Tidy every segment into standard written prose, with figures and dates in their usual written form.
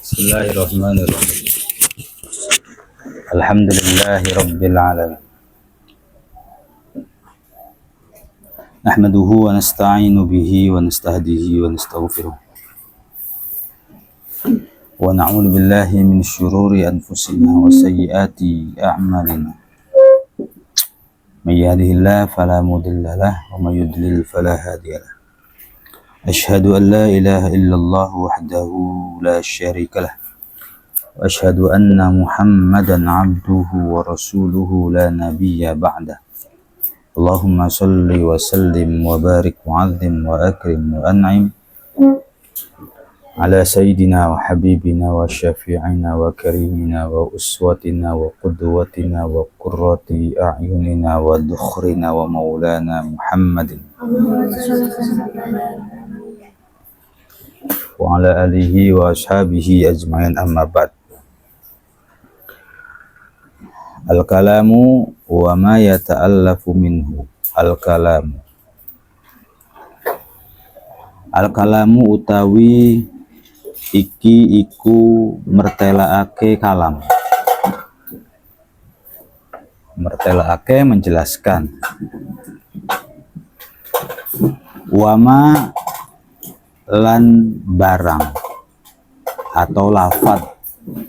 Bismillahirrahmanirrahim. Alhamdulillahi rabbil alamin. Nahmaduhu wa nasta'inu bihi wa nastahdihi wa nastaghfiruh. Wa na'udzu billahi min syururi anfusina wa sayyiati a'malina. May yahdihillahu fala mudilla lahu wa may yudlil fala hadiya lahu. Asyhadu an la ilaha illallah wahdahu la syarika lah. Wa asyhadu anna Muhammadan abduhu wa rasuluhu la nabiyya ba'dah. Allahumma salli wa sallim wa barik wa azim wa akrim wa an'im ala sayyidina wa habibina wa syafi'ina wa karimina wa uswatina wa qudwatina wa qurrati a'yunina wa dukhrina wa maulana Muhammadin wa ala alihi wa ashabihi ajma'in, amma ba'd. Al-kalamu wa ma yata'allafu minhu. Al-kalamu utawi iki iku mertelaake kalam. Mertelaake menjelaskan. Wama lan barang atau lafad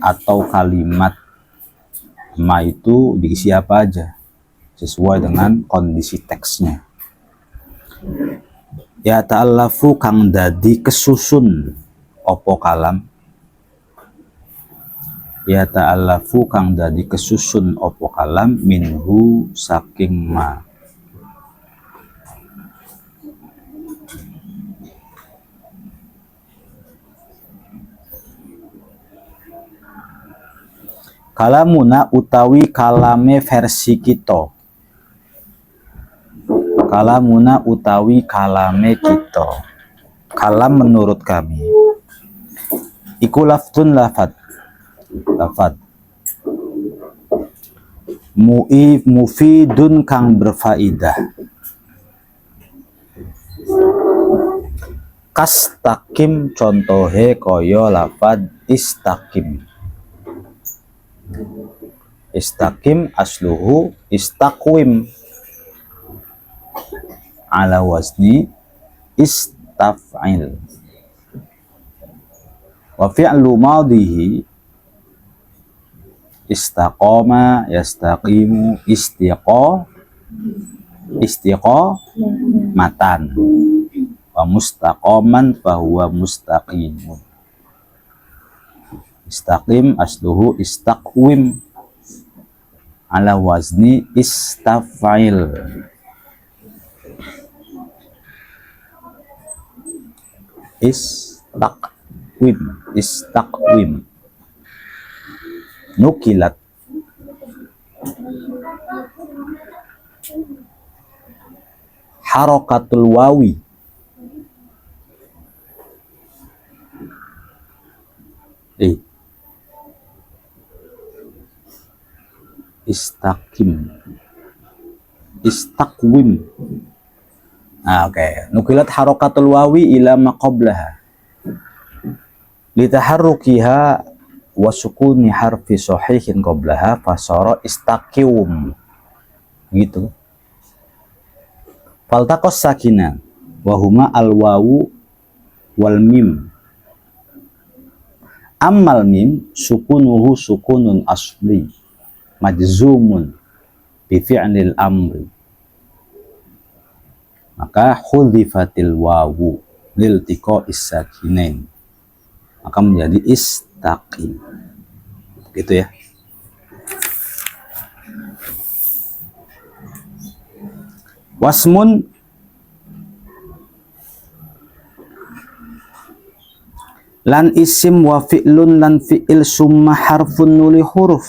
atau kalimat. Ma itu diisi apa aja sesuai dengan kondisi teksnya. Ya ta'allafu kang dadi kesusun opo kalam. Ya ta'allafu kang dadi kesusun opo kalam minhu saking ma. Kalamuna utawi kalame versi kita. Kalamuna utawi kalame kita. Kalam menurut kami iku laftun lafad. Lafad mufidun kang berfaidah. Kastakim contohe koyo lafad istakim. Istakim asluhu istaqwim ala wazni istaf'il. Wa fi'lu madhihi istaqama yastaqimu istiqamatan wa mustaqaman fahuwa mustaqimun. Istaqim asluhu istaqwim ala wazni istaf'il. Istaqwim nukilat harakatul wawi istaqim istaqwim. Oke. Nukilat harakatul wawi ila maqablaha litaharrukiha wa sukuni harfi sahihin qablaha fasara istaqiwum gitu. Faltaqas sakinan wa huma al wawu wal mim. Ammal mim sukunuhu sukunun asli majzumun bi fi'lil amri, maka hudhifatil wawu lil tiqa'is sakinain, maka menjadi istaqim gitu ya. Wasmun lan isim wa fi'lun lan fi'il summa harfun nuli huruf.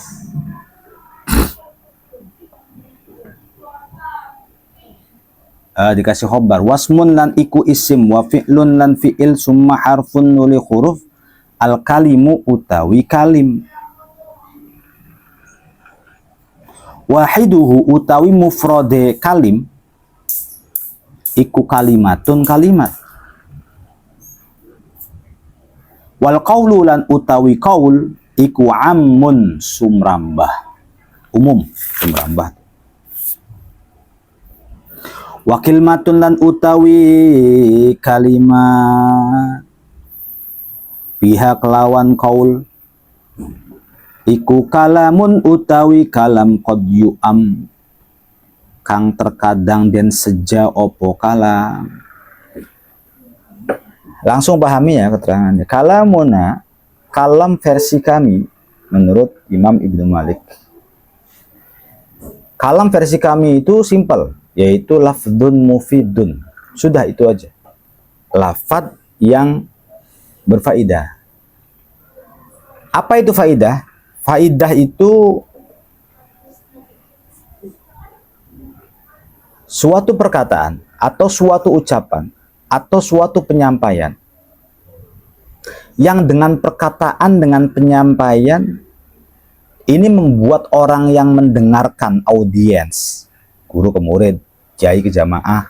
Dikasih khobar. Wasmun lan iku isim wa fi'lun lan fi'il summa harfun nuli huruf. Al kalimu utawi kalim. Wahiduhu utawi mufrode kalim iku kalimatun kalimat. Wal qaulu lan utawi qaul iku ammun sumrambah, umum sumrambah. Wa kalimatun lan utawi kalimat pihak lawan qaul iku kalamun utawi kalam qad yu'am kang terkadang den seja opo kalam. Langsung pahami ya keterangannya. Kalamuna, kalam versi kami menurut Imam Ibnu Malik. Kalam versi kami itu simple, yaitu lafdun mufidun. Sudah itu aja. Lafad yang berfaidah. Apa itu faidah? Faidah itu suatu perkataan atau suatu ucapan atau suatu penyampaian yang dengan perkataan, dengan penyampaian ini membuat orang yang mendengarkan, audiens, guru ke murid, kiai ke jamaah,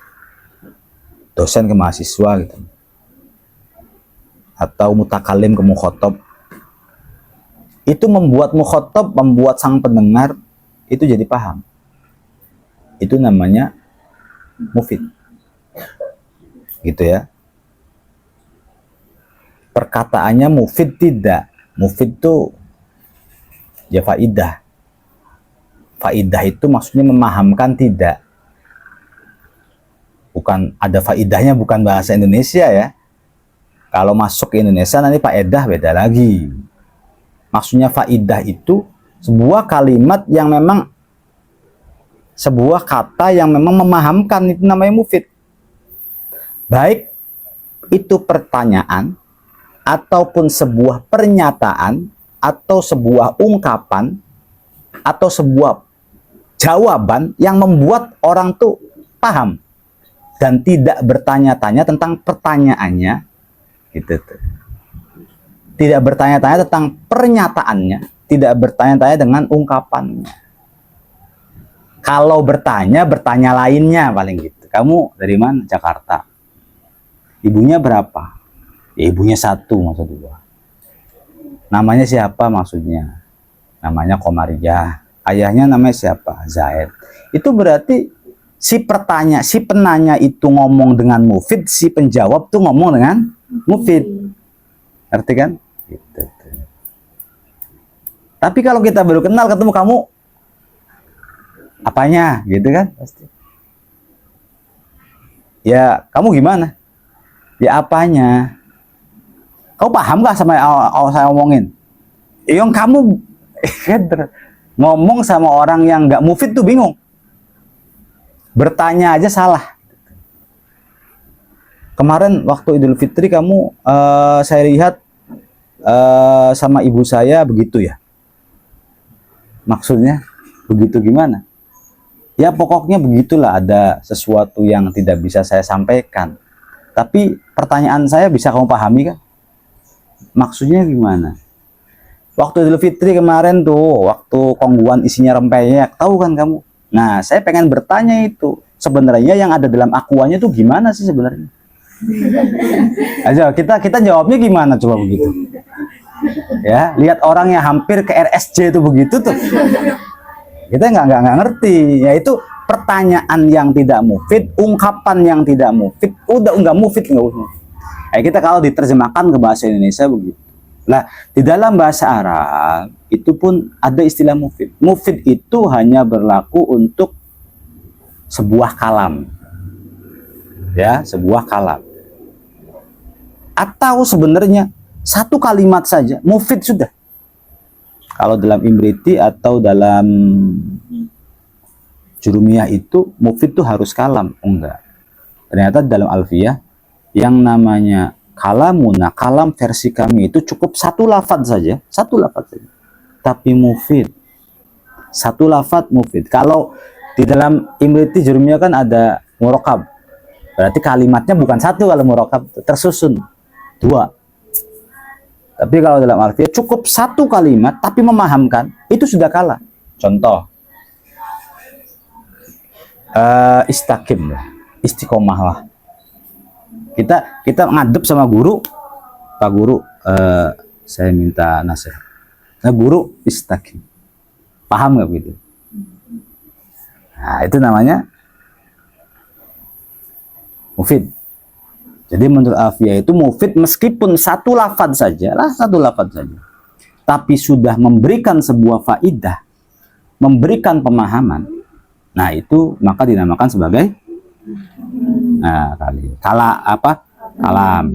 dosen ke mahasiswa gitu, atau mutakalim ke mukhotob, itu membuat mukhotob, membuat sang pendengar itu jadi paham. Itu namanya mufid, gitu ya. Perkataannya mufid tidak, mufid itu ya faidah. Faidah itu maksudnya memahamkan, tidak. Bukan ada faidahnya, bukan bahasa Indonesia ya. Kalau masuk ke Indonesia nanti faedah beda lagi. Maksudnya faidah itu sebuah kalimat yang memang, sebuah kata yang memang memahamkan, itu namanya mufid. Baik itu pertanyaan, ataupun sebuah pernyataan, atau sebuah ungkapan, atau sebuah jawaban yang membuat orang tuh paham dan tidak bertanya-tanya tentang pertanyaannya, gitu tuh. Tidak bertanya-tanya tentang pernyataannya, tidak bertanya-tanya dengan ungkapannya. Kalau bertanya, bertanya lainnya paling gitu. Kamu dari mana? Jakarta. Ibunya berapa? Ya, ibunya satu, maksud dua. Namanya siapa maksudnya? Namanya Komariah. Ayahnya namanya siapa? Zaid. Itu berarti si penanya itu ngomong dengan mufid, si penjawab tuh ngomong dengan mufid. Ngerti kan? Gitu. Tapi kalau kita baru kenal, ketemu kamu, apanya? Gitu kan? Pasti. Ya, kamu gimana? Ya apanya? Kau paham gak sama yang saya omongin? Yang kamu ngomong sama orang yang gak mufid tuh bingung. Bertanya aja salah. Kemarin waktu Idul Fitri kamu, saya lihat sama ibu saya begitu ya. Maksudnya begitu gimana? Ya pokoknya begitulah, ada sesuatu yang tidak bisa saya sampaikan. Tapi pertanyaan saya bisa kamu pahami kan? Maksudnya gimana? Waktu Idul Fitri kemarin tuh, waktu kongguan isinya rempeyek, tahu kan kamu? Nah, saya pengen bertanya itu, sebenarnya yang ada dalam akuannya tuh gimana sih sebenarnya? Aja kita jawabnya gimana coba begitu? Ya, lihat orang yang hampir ke RSJ itu begitu tuh. Kita nggak ngerti. Yaitu pertanyaan yang tidak mufid, ungkapan yang tidak mufid, udah nggak mufid, nggak usah. Kita kalau diterjemahkan ke bahasa Indonesia begitu. Nah, di dalam bahasa Arab itu pun ada istilah mufid. Mufid itu hanya berlaku untuk sebuah kalam, ya, sebuah kalam. Atau sebenarnya satu kalimat saja, mufid sudah. Kalau dalam Imriti atau dalam Jurumiyah itu mufid itu harus kalam, enggak. Ternyata dalam Alfiyah yang namanya kalamuna, kalam versi kami itu cukup satu lafadz saja, satu lafadz saja. Tapi mufid. Satu lafadz mufid. Kalau di dalam Imriti Jurumiyah kan ada murokab. Berarti kalimatnya bukan satu kalau murokab, tersusun dua. Tapi kalau dalam Alfiyah cukup satu kalimat tapi memahamkan, itu sudah kalah. Contoh, istaqim lah, istiqomah lah. Kita ngadep sama guru, Pak Guru, saya minta nasihat. Nah, guru istaqim. Paham nggak begitu? Nah, itu namanya mufid. Jadi menurut Alfiyah itu mufid meskipun satu lafadz saja, tapi sudah memberikan sebuah faidah, memberikan pemahaman. Nah, itu maka dinamakan sebagai kalam.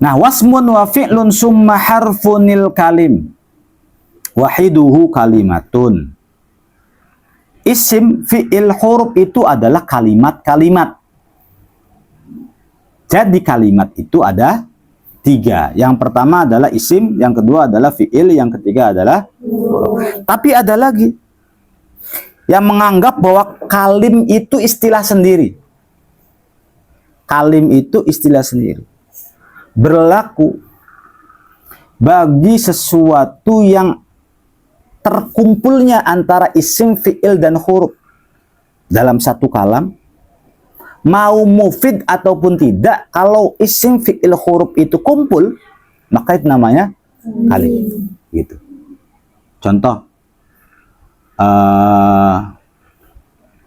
Nah, wasmun wa fi'lun summa harfunil kalim. Wahiduhu kalimatun. Isim, fi'il, huruf itu adalah kalimat-kalimat. Jadi kalimat itu ada 3. Yang pertama adalah isim, yang kedua adalah fi'il, yang ketiga adalah huruf. Tapi ada lagi yang menganggap bahwa kalim itu istilah sendiri. Kalim itu istilah sendiri. Berlaku bagi sesuatu yang terkumpulnya antara isim, fi'il, dan huruf dalam satu kalam. Mau mufid ataupun tidak, kalau isim, fi'il, huruf itu kumpul, maka itu namanya kalim. Gitu. Contoh,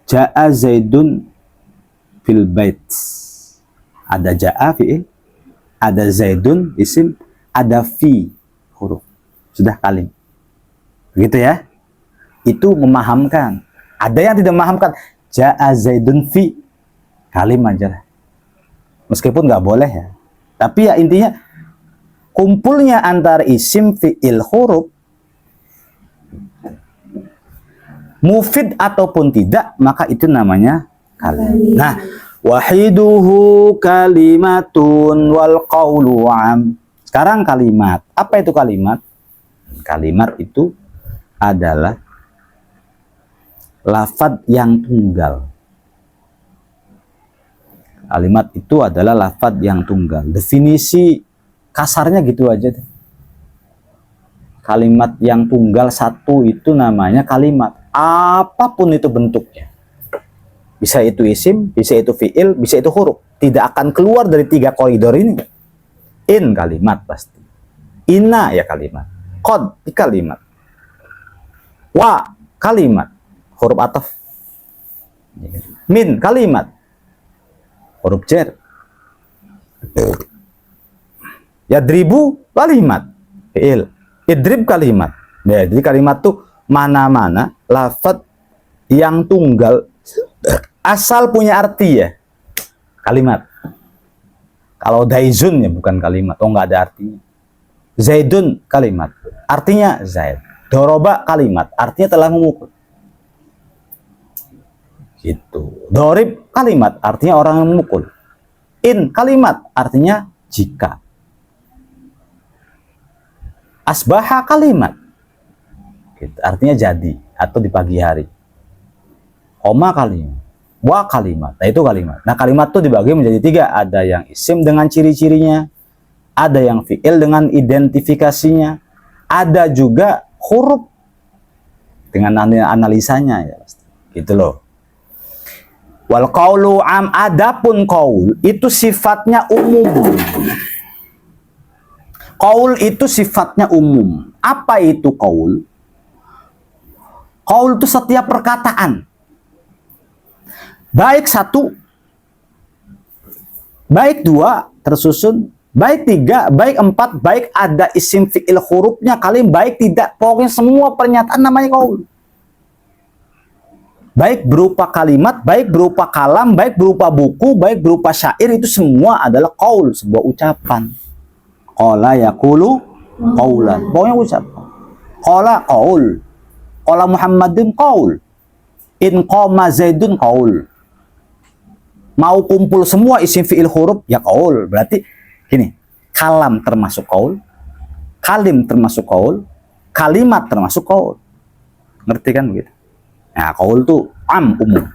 ja'a Zaidun fil bait. Ada ja'a fi'il, ada Zaidun isim, ada fi huruf. Sudah kalim. Begitu ya. Itu memahamkan. Ada yang tidak memahamkan. Ja'a Zaidun fi, kalim aja lah. Meskipun nggak boleh ya. Tapi ya intinya kumpulnya antara isim, fi'il, huruf, mufid ataupun tidak, maka itu namanya kalim. Nah, wahiduhu kalimatun wal qawlu am. Sekarang kalimat. Apa itu kalimat? Kalimat itu adalah lafadz yang tunggal. Kalimat itu adalah lafadz yang tunggal. Definisi kasarnya gitu aja deh. Kalimat yang tunggal satu itu namanya kalimat. Apapun itu bentuknya. Bisa itu isim, bisa itu fi'il, bisa itu huruf. Tidak akan keluar dari 3 koridor ini. In kalimat pasti. Inna ya kalimat. Qad kalimat. Wa kalimat. Huruf ataf. Min kalimat. Huruf jar. Yadribu kalimat. Fi'il. Idrib kalimat. Ya, jadi kalimat tuh mana-mana lafadz yang tunggal asal punya arti ya. Kalimat. Kalau daizun ya bukan kalimat. Oh, nggak ada artinya. Zaidun kalimat. Artinya Zaid. Doroba kalimat. Artinya telah memukul. Gitu. Dorib kalimat, artinya orang yang memukul. In kalimat, artinya jika. Asbaha kalimat, gitu. Artinya jadi atau di pagi hari. Koma kalimat, wa kalimat. Nah, itu kalimat. Nah, kalimat itu dibagi menjadi 3. Ada yang isim dengan ciri-cirinya, ada yang fi'il dengan identifikasinya, ada juga huruf dengan analisanya ya. Gitu loh. Wal qaulu am, adapun qaul itu sifatnya umum. Qaul itu sifatnya umum. Apa itu qaul? Qaul itu setiap perkataan. Baik 1, baik 2 tersusun, baik 3, baik 4, baik ada isim, fi'il, hurufnya, kalim, baik tidak. Pokoknya semua pernyataan namanya qaul. Baik berupa kalimat, baik berupa kalam, baik berupa buku, baik berupa syair, itu semua adalah qaul, sebuah ucapan. Qala yaqulu qaulan. Pokoknya ucapan. Qala qaul. Qala Muhammadun qaul. In qama Zaidun qaul. Mau kumpul semua isim, fi'il, huruf ya qaul. Berarti gini, kalam termasuk qaul, kalim termasuk qaul, kalimat termasuk qaul. Ngerti kan begitu? Nah, qaul itu umum.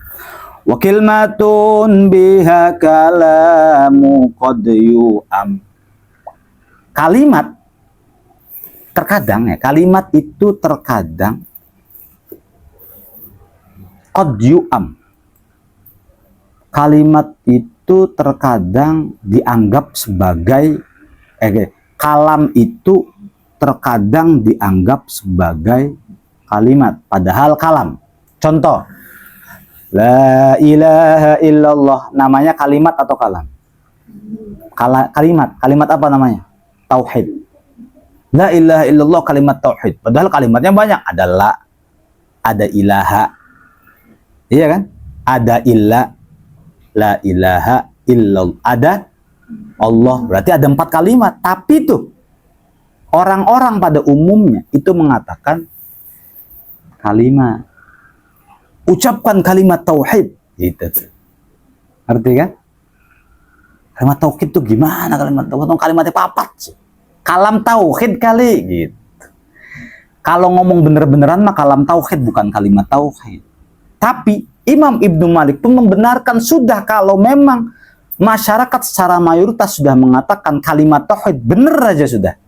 Wa kalimatun biha kalamu qad yu'am. Kalimat terkadang ya, kalimat itu terkadang qad yu'am. Kalimat itu terkadang dianggap sebagai kalam itu terkadang dianggap sebagai kalimat, padahal kalam. Contoh, la ilaha illallah, namanya kalimat atau kalam? Kalimat. Kalimat apa namanya? Tauhid. La ilaha illallah kalimat tauhid. Padahal kalimatnya banyak. Ada la, ada ilaha. Iya kan? Ada illa, la ilaha illallah. Ada Allah. Berarti ada 4 kalimat. Tapi tuh orang-orang pada umumnya itu mengatakan kalimat. Ucapkan kalimat tauhid. Gitu. Ngerti kan? Kalimat tauhid itu gimana kalimat tauhid? Kalimatnya papat sih. Kalam tauhid kali gitu. Kalau ngomong bener-beneran mah kalam tauhid bukan kalimat tauhid. Tapi Imam Ibnu Malik pun membenarkan sudah kalau memang masyarakat secara mayoritas sudah mengatakan kalimat tauhid, bener aja sudah.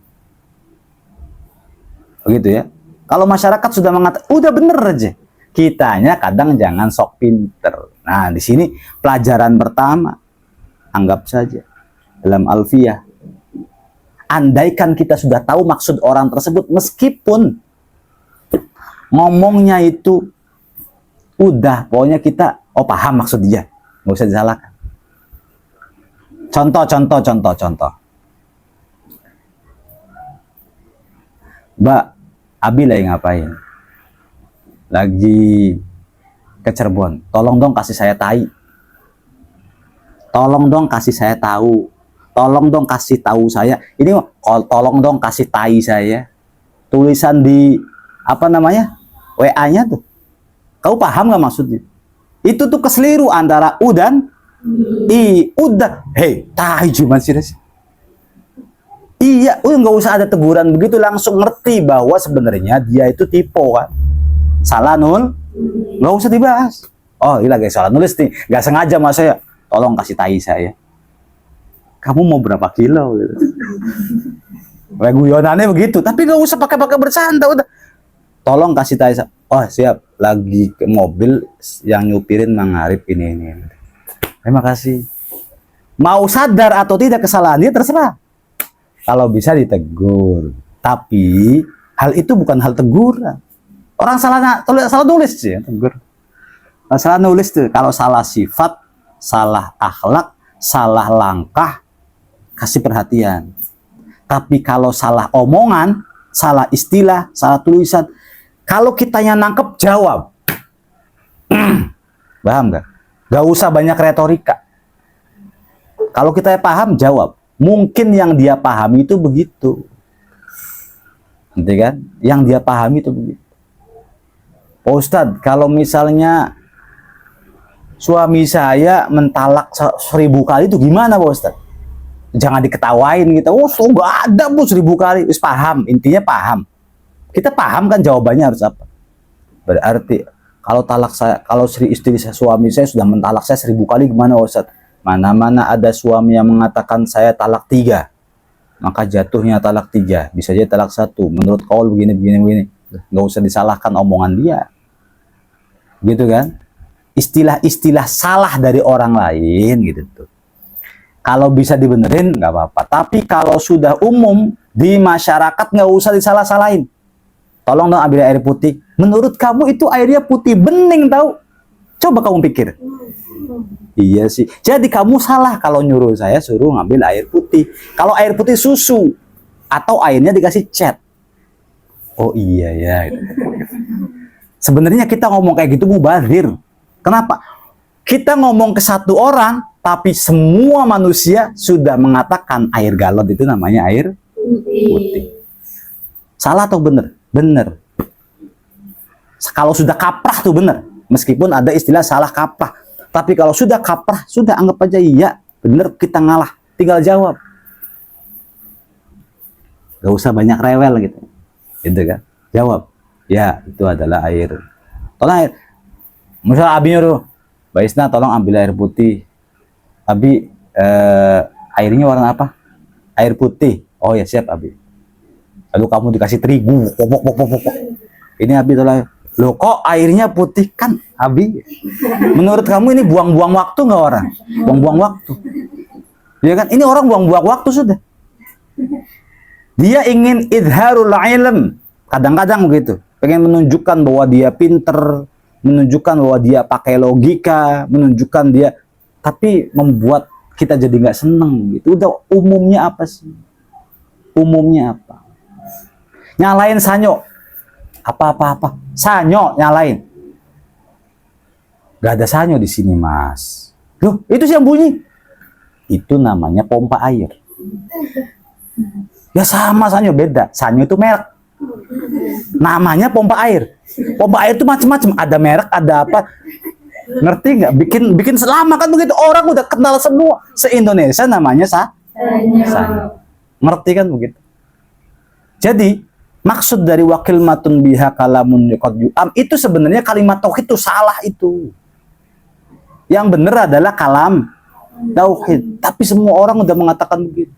Begitu ya. Kalau masyarakat sudah mengatakan udah bener aja. Kitanya kadang jangan sok pinter. Nah, di sini pelajaran pertama. Anggap saja dalam Alfiyah, andaikan kita sudah tahu maksud orang tersebut, meskipun ngomongnya itu udah, pokoknya kita paham maksud dia, nggak usah disalahkan. Contoh. Mbak, Abi lagi ngapain? Lagi ke Cirebon. Tolong dong kasih saya tai. Tolong dong kasih saya tahu. Tolong dong kasih tahu saya. Ini tolong dong kasih tai saya. Tulisan di apa namanya? WA-nya tuh. Kau paham nggak maksudnya? Itu tuh keseliru antara u dan i. Udah. Hei, tai cuma sih. Iya, udah nggak usah ada teguran begitu, langsung ngerti bahwa sebenarnya dia itu tipe kan. Salah nul, nggak usah dibahas. Oh, ini lagi salah nulis nih, nggak sengaja mas saya. Tolong kasih tai saya. Kamu mau berapa kilo? Gitu. Guyonannya begitu, tapi nggak usah pakai bercanda udah. Tolong kasih tai saya. Oh siap, lagi ke mobil yang nyupirin Mang Arif ini. Terima kasih. Mau sadar atau tidak kesalahannya terserah. Kalau bisa ditegur, tapi hal itu bukan hal teguran. Orang salah nulis sih, ya, tegur. Salah nulis tuh, kalau salah sifat, salah akhlak, salah langkah, kasih perhatian. Tapi kalau salah omongan, salah istilah, salah tulisan, kalau kitanya nangkep, jawab. Paham gak? Gak usah banyak retorika. Kalau kita paham, jawab. Mungkin yang dia pahami itu begitu. Nanti kan? Yang dia pahami itu begitu. Ustadz, kalau misalnya suami saya mentalak 1000 kali itu gimana Pak Ustadz? Jangan diketawain gitu. Oh, so nggak ada Bu 1000 kali. Terus paham, intinya paham. Kita paham kan jawabannya harus apa? Berarti kalau istri saya, suami saya sudah mentalak saya 1000 kali gimana Ustadz? Mana-mana ada suami yang mengatakan saya talak 3, maka jatuhnya talak 3. Bisa jadi talak 1. Menurut kaul begini. Nggak usah disalahkan omongan dia. Gitu kan? Istilah-istilah salah dari orang lain gitu tuh. Kalau bisa dibenerin nggak apa-apa. Tapi kalau sudah umum di masyarakat nggak usah disalah-salahin. Tolong dong ambil air putih. Menurut kamu itu airnya putih bening tahu? Coba kamu pikir. Iya sih. Jadi kamu salah kalau nyuruh saya suruh ngambil air putih. Kalau air putih susu atau airnya dikasih cat. Oh iya ya. Sebenarnya kita ngomong kayak gitu mubazir. Kenapa? Kita ngomong ke satu orang, tapi semua manusia sudah mengatakan air galon itu namanya air putih. Salah atau benar? Benar. Kalau sudah kaprah tuh benar. Meskipun ada istilah salah kaprah. Tapi kalau sudah kaprah, sudah anggap aja iya. Benar, kita ngalah. Tinggal jawab. Gak usah banyak rewel gitu. Gitu kan? Jawab. Ya, itu adalah air. Tolong air. Misal Abi nyuruh, Mbak Isna tolong ambil air putih. Abi, airnya warna apa? Air putih. Oh ya siap Abi. Lalu kamu dikasih terigu. Ini Abi tolong. Loh kok airnya putih kan Abi? Menurut kamu ini buang-buang waktu nggak orang? Buang-buang waktu. Ya kan? Ini orang buang-buang waktu sudah. Dia ingin idharul ilm. Kadang-kadang begitu. Pengen menunjukkan bahwa dia pinter, menunjukkan bahwa dia pakai logika, menunjukkan dia, tapi membuat kita jadi nggak seneng gitu. Udah, umumnya apa sih? Umumnya apa? Nyalain Sanyo. Apa-apa-apa. Sanyo nyalain. Gak ada Sanyo di sini, Mas. Loh, itu sih yang bunyi. Itu namanya pompa air. Ya sama Sanyo, beda. Sanyo itu merek. Namanya pompa air. Pompa air itu macam-macam. Ada merek, ada apa. Ngerti nggak? Bikin selama kan begitu. Orang udah kenal semua. Se-Indonesia namanya Sanyo. Ngerti kan begitu? Jadi, maksud dari wakil matun biha kalamun qad yu'am itu sebenarnya kalimat tauhid itu salah itu. Yang benar adalah kalam tauhid. Tapi semua orang udah mengatakan begitu.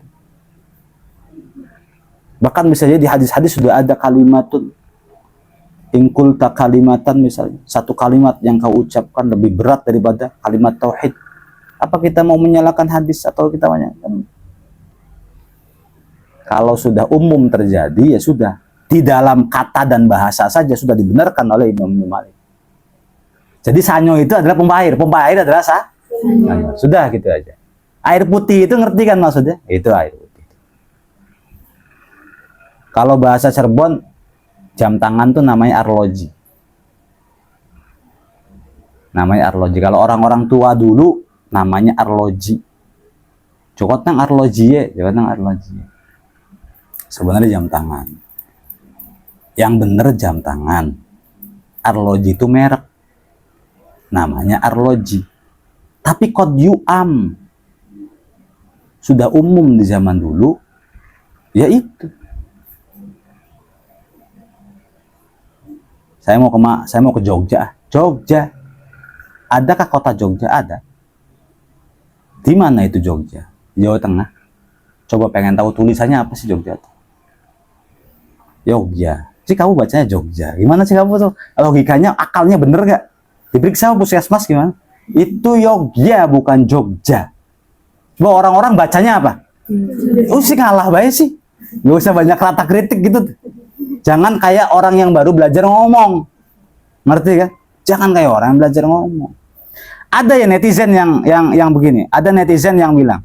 Bahkan misalnya di hadis-hadis sudah ada kalimatun ingkul tak kalimatan, misalnya satu kalimat yang kau ucapkan lebih berat daripada kalimat tauhid. Apa kita mau menyalahkan hadis atau kita menyalahkan? Kalau sudah umum terjadi ya sudah, di dalam kata dan bahasa saja sudah dibenarkan oleh Imam Malik. Jadi Sanyo itu adalah pompa air adalah Sanyo. Sudah gitu aja. Air putih itu ngerti kan maksudnya? Itu air putih. Kalau bahasa Cirebon, jam tangan tuh namanya arloji. Namanya arloji. Kalau orang-orang tua dulu namanya arloji. Cokot nang arloji ya, cokot nang arloji. Sebenarnya jam tangan. Yang bener jam tangan. Arloji itu merek. Namanya arloji. Tapi qad yu'am. Sudah umum di zaman dulu. Ya itu. Saya mau ke Jogja. Jogja. Adakah kota Jogja? Ada. Di mana itu Jogja? Jawa Tengah. Coba pengen tahu tulisannya apa sih Jogja itu? Jogja. Sih kamu bacanya Jogja. Gimana sih kamu tuh? Logikanya, akalnya bener nggak? Diperiksa sama puskesmas gimana? Itu Jogja bukan Jogja. Coba orang-orang bacanya apa? Sih ngalah baik sih. Gak usah banyak rata kritik gitu. Jangan kayak orang yang baru belajar ngomong. Ngerti kan? Jangan kayak orang yang belajar ngomong. Ada ya netizen yang begini. Ada netizen yang bilang,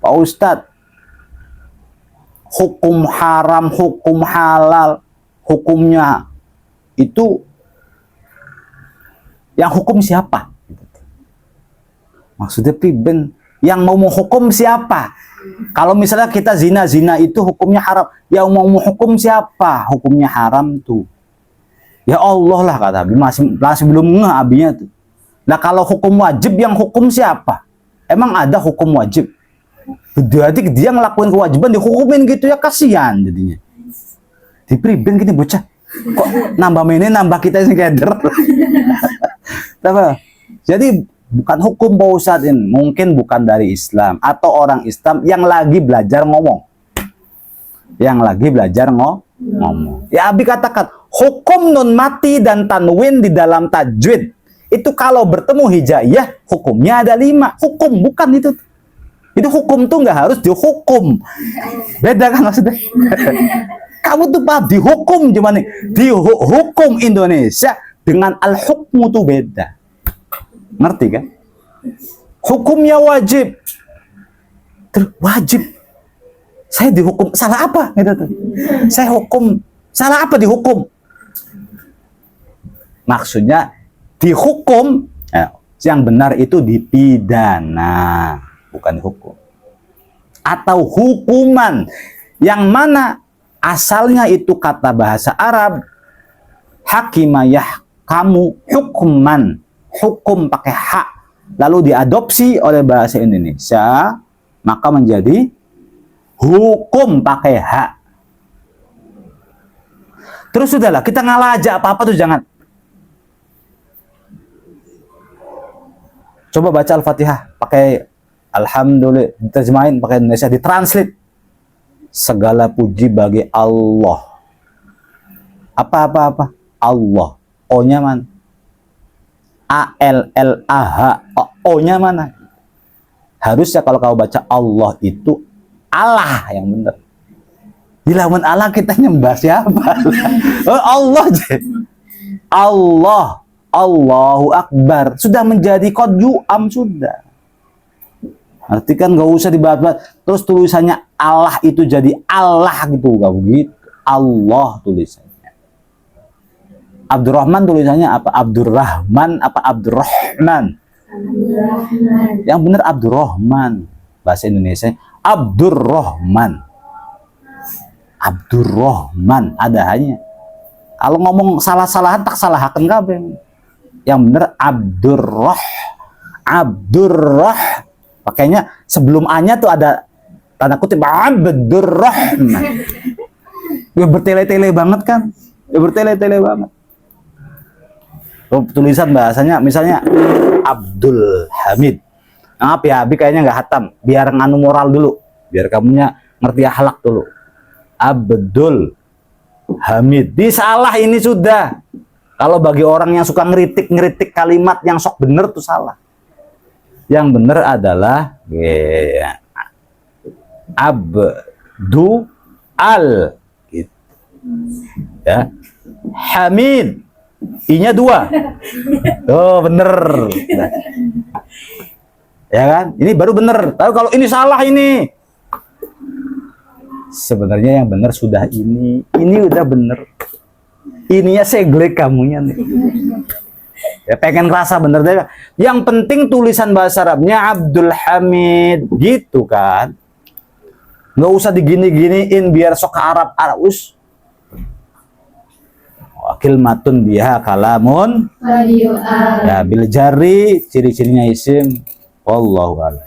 Pak Ustadz, hukum haram, hukum halal, hukumnya itu yang hukum siapa? Maksudnya priben, yang mau menghukum siapa? Kalau misalnya kita zina itu hukumnya haram, yang mau menghukum siapa? Hukumnya haram tuh. Ya Allah lah kata Abi, masih belum ngeh Abinya tuh. Nah kalau hukum wajib, yang hukum siapa? Emang ada hukum wajib? Jadi dia ngelakuin kewajiban dihukumin gitu ya, kasihan jadinya. Di priben gini bocah. Kok nambah ini nambah kita ini keder. Jadi bukan hukum Pak Ustadz ini, mungkin bukan dari Islam atau orang Islam yang lagi belajar ngomong. Yang lagi belajar ngomong. Ya Abi katakan, hukum nun mati dan tanwin di dalam tajwid itu kalau bertemu hijaiyah hukumnya ada 5. Hukum bukan itu. Itu hukum tuh nggak harus dihukum. Beda kan maksudnya? Kamu tuh paham dihukum gimana? Dihukum Indonesia dengan al-hukmu tuh beda. Ngerti kan? Hukumnya wajib. Terus wajib. Saya dihukum salah apa? Gitu tuh. Saya hukum salah apa dihukum? Maksudnya dihukum yang benar itu dipidana, bukan hukum. Atau hukuman yang mana asalnya itu kata bahasa Arab hakimayah kamu hukuman, hukum pakai hak, lalu diadopsi oleh bahasa Indonesia maka menjadi hukum pakai hak. Terus sudahlah, kita ngalah aja apa-apa tuh jangan. Coba baca Al-Fatihah pakai alhamdulillah, diterjemahin pakai Indonesia, ditranslate. Segala puji bagi Allah. Apa Allah. O-nya mana? A-L-L-A-H. O-nya mana? Harusnya kalau kau baca Allah itu Allah yang benar. Dilawan Allah kita nyembah siapa? Oh, Allah aja. Allah, Allahu Akbar sudah menjadi qadju'am sudah. Arti kan nggak usah dibahas. Terus tulisannya Allah itu jadi Allah gitu, nggak begitu. Allah tulisannya. Abdurrahman tulisannya apa? Abdurrahman apa Abdurrahman? Yang benar Abdurrahman. Bahasa Indonesia Abdurrahman. Abdurrahman ada hanya. Kalau ngomong salah-salahan tak salahkan kabeh. Yang benar Abdurrah. Pakainya sebelum A-nya tuh ada tanda kutip Abdurrahman. Ya bertele-tele banget kan? Ya bertele-tele banget. Tulisan bahasanya misalnya Abdul Hamid. Maaf ya, Abi kayaknya nggak hatam. Biar nganu moral dulu. Biar kamunya ngerti akhlak dulu. Abdul Hamid. Disalah ini sudah. Kalau bagi orang yang suka ngeritik kalimat yang sok bener tuh salah. Yang bener adalah Abdu al gitu. Ya. Hamid. I-nya 2. Oh, bener. Ya kan? Ini baru bener. Tapi kalau ini salah ini. Sebenarnya yang benar sudah ini udah bener. Ininya seglek kamunya nih. Ya pengen rasa bener deh. Yang penting tulisan bahasa Arabnya Abdul Hamid gitu kan. Nggak usah digini-giniin biar sok Arab us. Wakil matun biha kalamun. Ya bil jari ciri-cirinya isim. Wallahu a'lam.